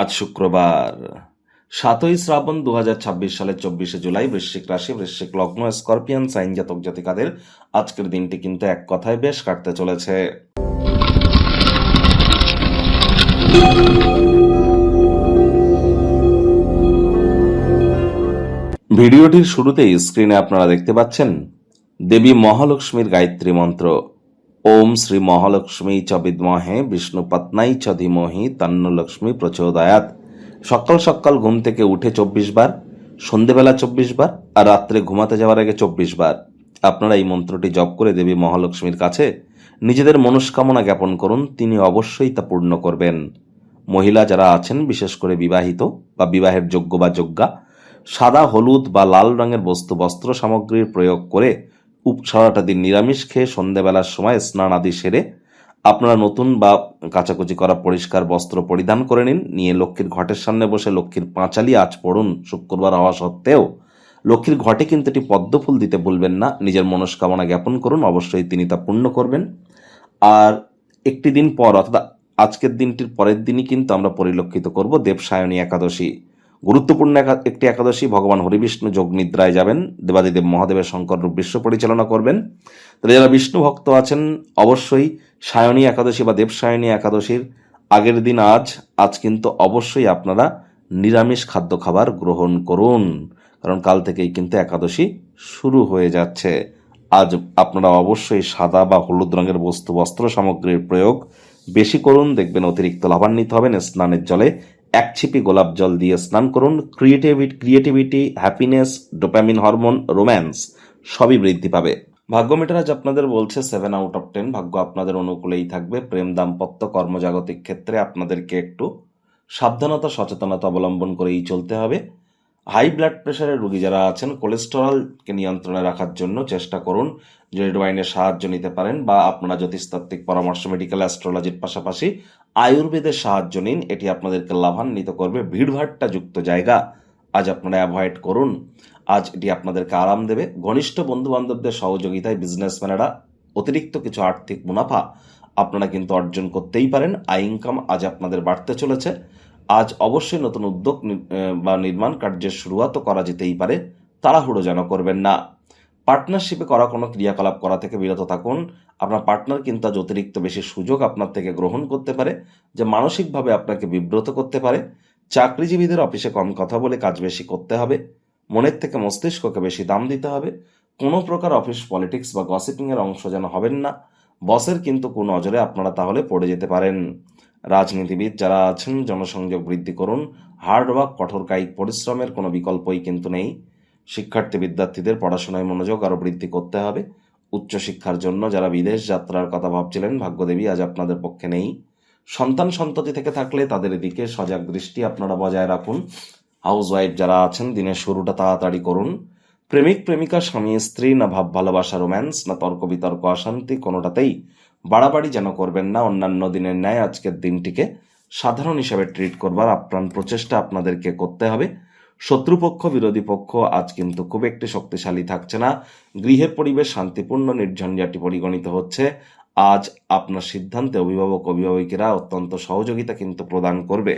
আজ শুক্রবার 7ই শ্রাবণ 2026 সালের 24শে জুলাই। বৃশ্চিক রাশি, বৃশ্চিক লগ্ন, স্করপিয়ান সাইন জাতক জাতিকাদের আজকের দিনটি কিন্তু এক কথায় বেশ কাটতে চলেছে। ভিডিওটির শুরুতেই স্ক্রিনে আপনারা দেখতে পাচ্ছেন দেবী মহালক্ষ্মীর গায়ত্রী মন্ত্র। ওম শ্রী মহালক্ষ্মী চ বিদ্মহে বিষ্ণুপত্নাই চ ধীমহি তন্ন লক্ষ্মী প্রচোদয়াৎ। সকাল সকাল ঘুম থেকে উঠে 24 বার, সন্ধেবেলা 24 বার, আর রাত্রে ঘুমাতে যাওয়ার আগে 24 বার আপনারা এই মন্ত্রটি জপ করে দেবী মহালক্ষ্মীর কাছে নিজেদের মনস্কামনা জ্ঞাপন করুন। তিনি অবশ্যই তা পূর্ণ করবেন। মহিলা যারা আছেন, বিশেষ করে বিবাহিত বা বিবাহের যোগ্য বা যোগ্যা, সাদা, হলুদ বা লাল রঙের বস্ত্র সামগ্রীর প্রয়োগ করে সারাটা দিন নিরামিষ খেয়ে সন্ধ্যেবেলার সময় স্নান আদি সেরে আপনারা নতুন বা কাচাকুচি করা পরিষ্কার বস্ত্র পরিধান করে নিয়ে লক্ষ্মীর ঘটের সামনে বসে লক্ষ্মীর পাঁচালি আজ পড়ুন। শুক্রবার হওয়া সত্ত্বেও লক্ষ্মীর ঘটে কিন্তু এটি পদ্মফুল দিতে ভুলবেন না। নিজের মনস্কামনা জ্ঞাপন করুন, অবশ্যই তিনি তা পূর্ণ করবেন। আর একটি দিন পর, অর্থাৎ আজকের দিনটির পরের দিনই কিন্তু আমরা পরিলক্ষিত করব দেবসায়নী একাদশী। গুরুত্বপূর্ণ একটি একাদশী। ভগবান হরিবিষ্ণু যোগ নিদ্রায় যাবেন, দেবাদিদেব মহাদেবের শঙ্কর রূপ বিশ্ব পরিচালনা করবেন। তাহলে যারা বিষ্ণু ভক্ত আছেন, অবশ্যই সায়নী একাদশী বা দেবসায়নী একাদশীর আগের দিন আজ কিন্তু অবশ্যই আপনারা নিরামিষ খাদ্য খাবার গ্রহণ করুন, কারণ কাল থেকেই কিন্তু একাদশী শুরু হয়ে যাচ্ছে। আজ আপনারা অবশ্যই সাদা বা হলুদ রঙের বস্ত্র সামগ্রীর প্রয়োগ বেশি করুন, দেখবেন অতিরিক্ত লাভান্বিত হবেন। স্নানের জলে 1 ছিপি গোলাপ জল দিয়ে স্নান করুন। Creativity, happiness, dopamine hormone, romance সবই বৃদ্ধি পাবে। ভাগ্য মিটার আজ আপনাদের বলছে 7 আউট অফ 10। ভাগ্য আপনাদের অনুকূলেই থাকবে। প্রেম, দাম্পত্য, কর্মজাগতিক ক্ষেত্রে আপনাদেরকে একটু সাবধানতা, সচেতনতা অবলম্বন করেই চলতে হবে। হাই ব্লাড প্রেশারের রোগী যারা আছেন, কোলেস্টেরলকে নিয়ন্ত্রণে রাখার জন্য চেষ্টা করুন। রেড ওয়াইনের সাহায্য নিতে পারেন, বা আপনারা জ্যোতিষতাত্ত্বিক পরামর্শ, মেডিকেল অ্যাস্ট্রোলজির পাশাপাশি আয়ুর্বেদের সাহায্য নিন। এটি আপনাদেরকে লাভান্বিত করবে। ভিড়ভাট্টা যুক্ত জায়গা আজ আপনারা অ্যাভয়েড করুন। আজ এটি আপনাদেরকে আরাম দেবে। ঘনিষ্ঠ বন্ধু বান্ধবদের সহযোগিতায় বিজনেসম্যানেরা অতিরিক্ত কিছু আর্থিক মুনাফা আপনারা কিন্তু অর্জন করতেই পারেন। আয় ইনকাম আজ আপনাদের বাড়তে চলেছে। আজ অবশ্যই নতুন উদ্যোগ বা নির্মাণ কার্যের শুরুয়াতও করা যেতেই পারে। তাড়াহুড়ো যেন করবেন না। পার্টনারশিপে করা কোনো ক্রিয়াকলাপ করা থেকে বিরত থাকুন। আপনার পার্টনার কিন্তু আজ অতিরিক্ত বেশি সুযোগ আপনার থেকে গ্রহণ করতে পারে, যে মানসিকভাবে আপনাকে বিব্রত করতে পারে। চাকরিজীবীদের অফিসে কম কথা বলে কাজ বেশি করতে হবে। মনের থেকে মস্তিষ্ককে বেশি দাম দিতে হবে। কোনো প্রকার অফিস পলিটিক্স বা গসিপিংয়ের অংশ যেন হবেন না। বসের কিন্তু কোন নজরে আপনারা তাহলে পড়ে যেতে পারেন। রাজনীতিবিদ যারা আছেন, জনসংযোগ বৃদ্ধি করুন। হার্ডওয়ার্ক, কঠোর কায়িক পরিশ্রমের কোনো বিকল্পই কিন্তু নেই। শিক্ষার্থী বিদ্যার্থীদের পড়াশোনায় মনোযোগ আরও বৃদ্ধি করতে হবে। উচ্চশিক্ষার জন্য যারা বিদেশ যাত্রার কথা ভাবছিলেন, ভাগ্যদেবী আজ আপনাদের পক্ষে নেই। সন্তান সন্ততি থেকে থাকলে তাদের দিকে সজাগ দৃষ্টি আপনারা বজায় রাখুন। হাউসওয়াইফ যারা আছেন, দিনের শুরুটা তাড়াতাড়ি করুন। প্রেমিক প্রেমিকা, স্বামী স্ত্রী, না ভাব ভালোবাসা, রোম্যান্স, না তর্ক বিতর্ক, অশান্তি, কোনোটাতেই বাড়াবাড়ি যেন করবেন না। অন্যান্য দিনের ন্যায় আজকের দিনটিকে সাধারণ হিসাবে ট্রিট করবার আপ্রাণ প্রচেষ্টা আপনাদেরকে করতে হবে। শত্রুপক্ষ, বিরোধী পক্ষ আজ কিন্তু খুব একটি শক্তিশালী থাকছে না। গৃহের পরিবেশ শান্তিপূর্ণ, নির্ঝঞ্ঝাটি পরিগণিত হচ্ছে। আজ আপনার সিদ্ধান্তে অভিভাবক অভিভাবিকেরা অত্যন্ত সহযোগিতা কিন্তু প্রদান করবে।